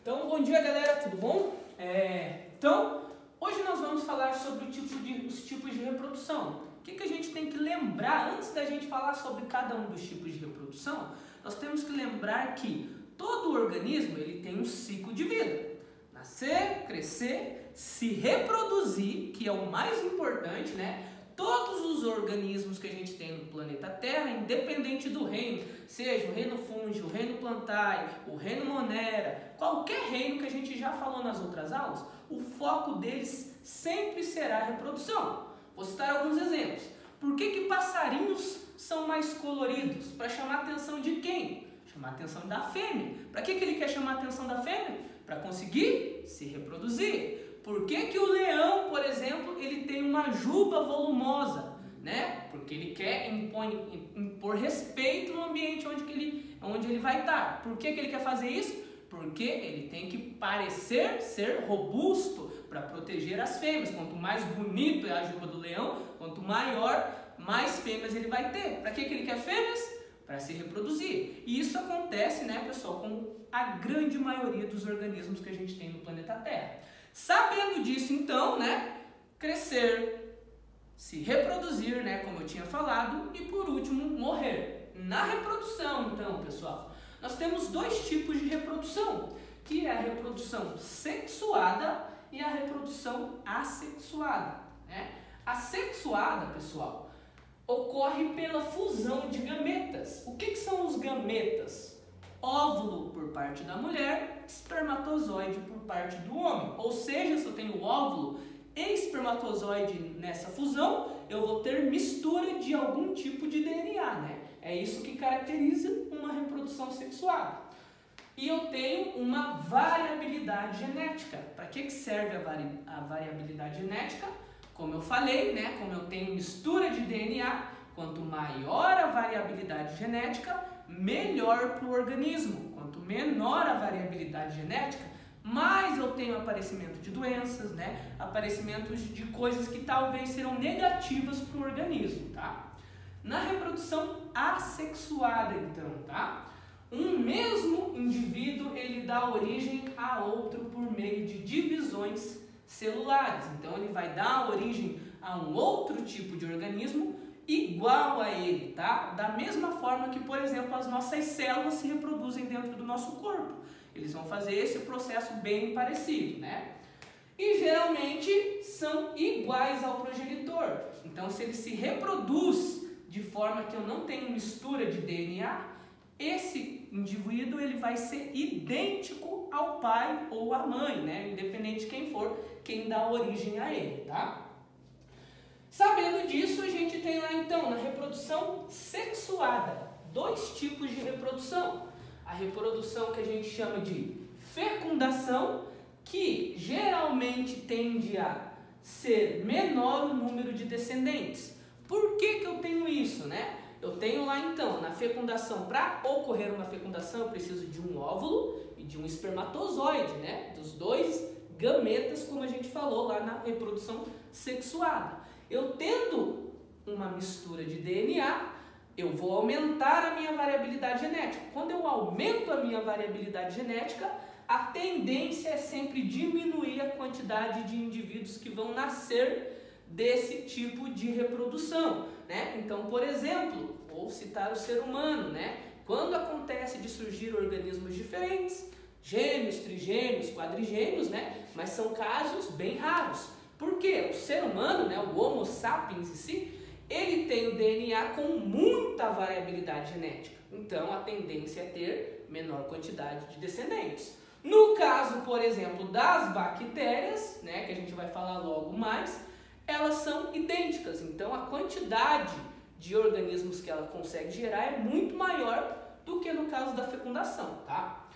Então, bom dia galera, tudo bom? Hoje nós vamos falar sobre os tipos de reprodução. O que a gente tem que lembrar antes da gente falar sobre cada um dos tipos de reprodução? Nós temos que lembrar que todo organismo ele tem um ciclo de vida. Nascer, crescer, se reproduzir, que é o mais importante, né? Todos os organismos que a gente tem no planeta Terra, independente do reino, seja o reino fúngio, o reino plantae, o reino monera, qualquer reino que a gente já falou nas outras aulas, o foco deles sempre será a reprodução. Vou citar alguns exemplos. Por que passarinhos são mais coloridos? Para chamar a atenção de quem? Chamar a atenção da fêmea. Para que ele quer chamar a atenção da fêmea? Para conseguir se reproduzir. Por que o leão, por exemplo, ele tem uma juba volumosa, né? Porque ele quer impor respeito no ambiente onde ele vai estar. Por que ele quer fazer isso? Porque ele tem que parecer ser robusto para proteger as fêmeas. Quanto mais bonito é a juba do leão, quanto maior, mais fêmeas ele vai ter. Para que ele quer fêmeas? Para se reproduzir. E isso acontece, né, pessoal, com a grande maioria dos organismos que a gente tem no planeta Terra. Sabendo disso, então, né, crescer, se reproduzir, né, como eu tinha falado, e por último, morrer. Na reprodução, então, pessoal, nós temos dois tipos de reprodução, que é a reprodução sexuada e a reprodução assexuada, né? A sexuada, pessoal, ocorre pela fusão de gametas. O que são os gametas? Óvulo por parte da mulher, espermatozoide por parte do homem. Ou seja, se eu tenho óvulo e espermatozoide nessa fusão, eu vou ter mistura de algum tipo de DNA, né? É isso que caracteriza uma reprodução sexuada. E eu tenho uma variabilidade genética. Para que serve a variabilidade genética? Como eu falei, né? Como eu tenho mistura de DNA, quanto maior a variabilidade genética, melhor para o organismo. Quanto menor a variabilidade genética, mais eu tenho aparecimento de doenças, né? Aparecimentos de coisas que talvez serão negativas para o organismo, tá? Na reprodução assexuada, então, tá? Um mesmo indivíduo, ele dá origem a outro por meio de divisões celulares. Então, ele vai dar origem a um outro tipo de organismo igual a ele, tá? Da mesma forma que, por exemplo, as nossas células se reproduzem dentro do nosso corpo. Eles vão fazer esse processo bem parecido, né? E geralmente são iguais ao progenitor. Então, se ele se reproduz de forma que eu não tenho mistura de DNA, esse indivíduo ele vai ser idêntico ao pai ou à mãe, né? Independente de quem for, quem dá origem a ele, tá? Sabendo disso, a gente tem lá então na reprodução sexuada dois tipos de reprodução. A reprodução que a gente chama de fecundação, que geralmente tende a ser menor o número de descendentes. Por que eu tenho isso, né? Eu tenho lá então, na fecundação, para ocorrer uma fecundação, eu preciso de um óvulo e de um espermatozoide, né? Dos dois gametas, como a gente falou lá na reprodução sexuada. Eu tendo uma mistura de DNA, eu vou aumentar a minha variabilidade genética. Quando eu aumento a minha variabilidade genética, a tendência é sempre diminuir a quantidade de indivíduos que vão nascer desse tipo de reprodução, né? Então, por exemplo, vou citar o ser humano, né? Quando acontece de surgir organismos diferentes, gêmeos, trigêmeos, quadrigêmeos, né? Mas são casos bem raros. Por quê? O ser humano, né, o Homo sapiens em si, ele tem o DNA com muita variabilidade genética. Então, a tendência é ter menor quantidade de descendentes. No caso, por exemplo, das bactérias, né, que a gente vai falar logo mais, elas são idênticas. Então, a quantidade de organismos que ela consegue gerar é muito maior do que no caso da fecundação, tá?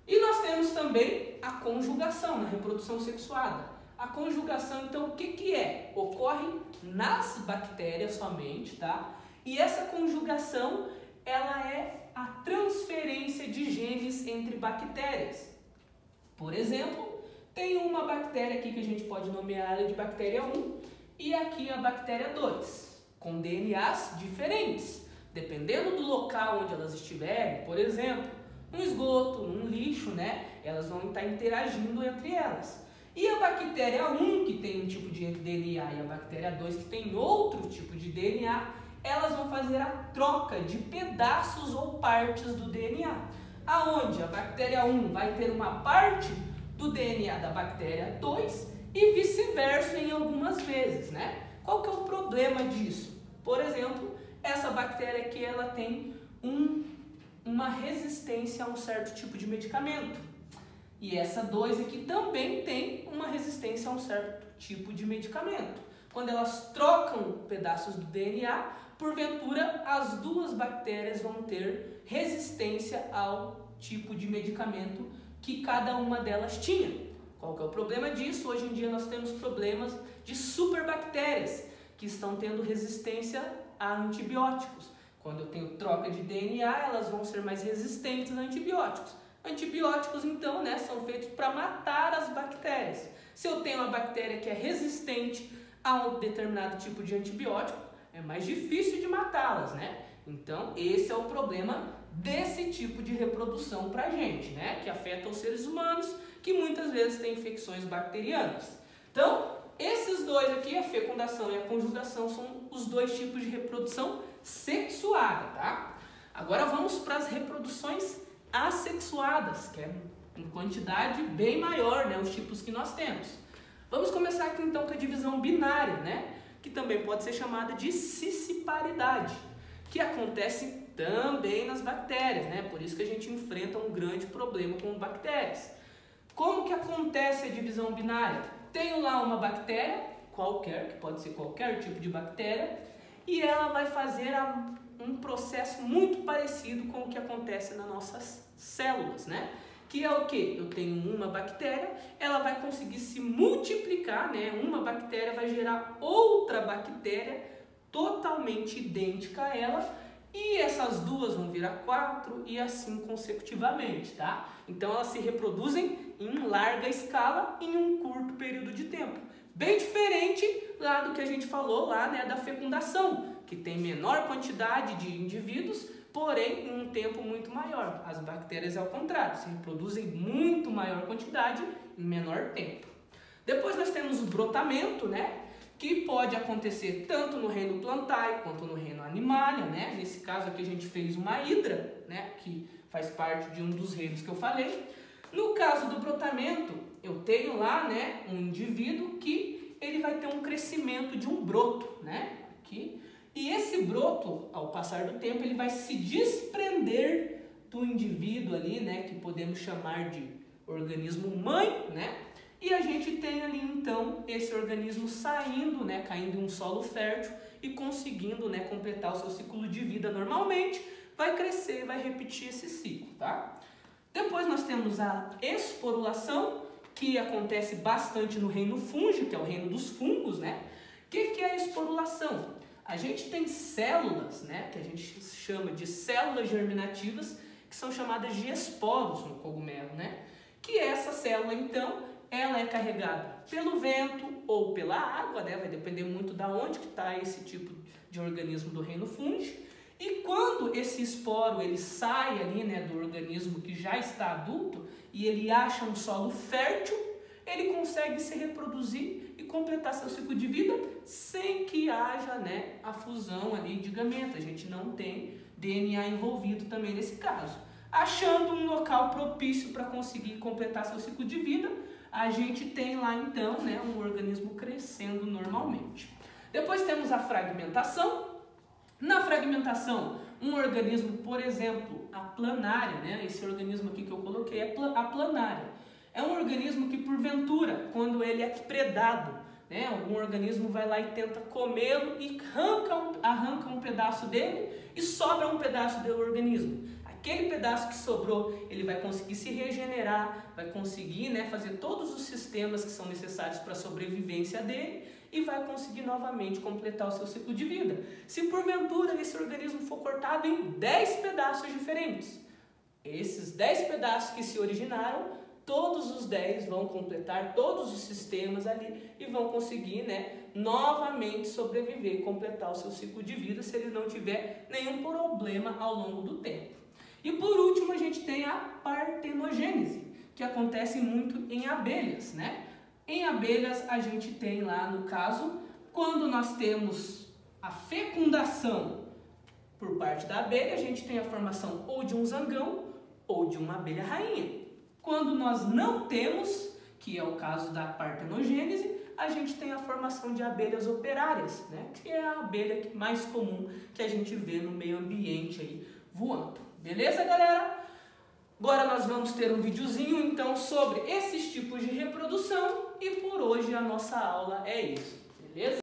E nós temos também a conjugação na reprodução sexuada. A conjugação, então, o que é? Ocorre nas bactérias somente, tá? E essa conjugação, ela é a transferência de genes entre bactérias. Por exemplo, tem uma bactéria aqui que a gente pode nomear ela de bactéria 1 e aqui a bactéria 2, com DNAs diferentes, dependendo do local onde elas estiverem. Por exemplo, no esgoto, num lixo, né? né? Elas vão estar interagindo entre elas. E a bactéria 1, que tem um tipo de DNA, e a bactéria 2, que tem outro tipo de DNA, elas vão fazer a troca de pedaços ou partes do DNA. Aonde a bactéria 1 vai ter uma parte do DNA da bactéria 2 e vice-versa em algumas vezes, né? Qual que é o problema disso? Por exemplo, essa bactéria aqui, ela tem uma resistência a um certo tipo de medicamento. E essa 2 aqui também tem uma resistência a um certo tipo de medicamento. Quando elas trocam pedaços do DNA, porventura as duas bactérias vão ter resistência ao tipo de medicamento que cada uma delas tinha. Qual que é o problema disso? Hoje em dia nós temos problemas de superbactérias que estão tendo resistência a antibióticos. Quando eu tenho troca de DNA, elas vão ser mais resistentes a antibióticos. Antibióticos, então, né, são feitos para matar as bactérias. Se eu tenho uma bactéria que é resistente a um determinado tipo de antibiótico, é mais difícil de matá-las, né? Então, esse é o problema desse tipo de reprodução para a gente, né? Que afeta os seres humanos, que muitas vezes têm infecções bacterianas. Então, esses dois aqui, a fecundação e a conjugação, são os dois tipos de reprodução sexuada, tá? Agora vamos para as reproduções assexuadas, que é uma quantidade bem maior, né? Os tipos que nós temos. Vamos começar aqui então com a divisão binária, né? Que também pode ser chamada de cisparidade, que acontece também nas bactérias, né? Por isso que a gente enfrenta um grande problema com bactérias. Como que acontece a divisão binária? Tenho lá uma bactéria, qualquer, que pode ser qualquer tipo de bactéria, e ela vai fazer um processo muito parecido com o que acontece nas nossas células, né? Que é o que? Eu tenho uma bactéria, ela vai conseguir se multiplicar, né? Uma bactéria vai gerar outra bactéria totalmente idêntica a ela, e essas duas vão virar 4 e assim consecutivamente, tá? Então elas se reproduzem em larga escala em um curto período de tempo. Bem diferente lá do que a gente falou lá, né, da fecundação, que tem menor quantidade de indivíduos, porém em um tempo muito maior. As bactérias é ao contrário, se reproduzem muito maior quantidade em menor tempo. Depois nós temos o brotamento, né, que pode acontecer tanto no reino plantae quanto no reino animalia, né? Nesse caso aqui a gente fez uma hidra, né, que faz parte de um dos reinos que eu falei. No caso do brotamento, eu tenho lá, né, um indivíduo que ele vai ter um crescimento de um broto, né, aqui. E esse broto, ao passar do tempo, ele vai se desprender do indivíduo ali, né, que podemos chamar de organismo mãe, né? E a gente tem ali, então, esse organismo saindo, né, caindo em um solo fértil e conseguindo, né, completar o seu ciclo de vida normalmente, vai crescer, vai repetir esse ciclo, tá? Depois nós temos a esporulação, que acontece bastante no reino fúngico, que é o reino dos fungos, né? O que é a esporulação? A gente tem células, né, que a gente chama de células germinativas, que são chamadas de esporos no cogumelo, né? Que essa célula, então, ela é carregada pelo vento ou pela água, né? Vai depender muito de onde que está esse tipo de organismo do reino fúngico. E quando esse esporo ele sai ali, né, do organismo que já está adulto e ele acha um solo fértil, ele consegue se reproduzir e completar seu ciclo de vida sem que haja, né, a fusão ali de gametas. A gente não tem DNA envolvido também nesse caso. Achando um local propício para conseguir completar seu ciclo de vida, a gente tem lá então, né, um organismo crescendo normalmente. Depois temos a fragmentação. Na fragmentação, um organismo, por exemplo, a planária, né, esse organismo aqui que eu coloquei é a planária. É um organismo que, porventura, quando ele é predado, né, algum organismo vai lá e tenta comê-lo e arranca um pedaço dele e sobra um pedaço do organismo. Aquele pedaço que sobrou, ele vai conseguir se regenerar, vai conseguir, né, fazer todos os sistemas que são necessários para a sobrevivência dele e vai conseguir novamente completar o seu ciclo de vida. Se porventura esse organismo for cortado em 10 pedaços diferentes, esses 10 pedaços que se originaram, todos os 10 vão completar todos os sistemas ali e vão conseguir, né, novamente sobreviver e completar o seu ciclo de vida se ele não tiver nenhum problema ao longo do tempo. E por último a gente tem a partenogênese, que acontecem muito em abelhas, né? Em abelhas a gente tem lá, no caso, quando nós temos a fecundação por parte da abelha, a gente tem a formação ou de um zangão ou de uma abelha rainha. Quando nós não temos, que é o caso da partenogênese, a gente tem a formação de abelhas operárias, né? Que é a abelha mais comum que a gente vê no meio ambiente aí voando. Beleza, galera? Agora nós vamos ter um videozinho então sobre esses tipos de reprodução e por hoje a nossa aula é isso, beleza?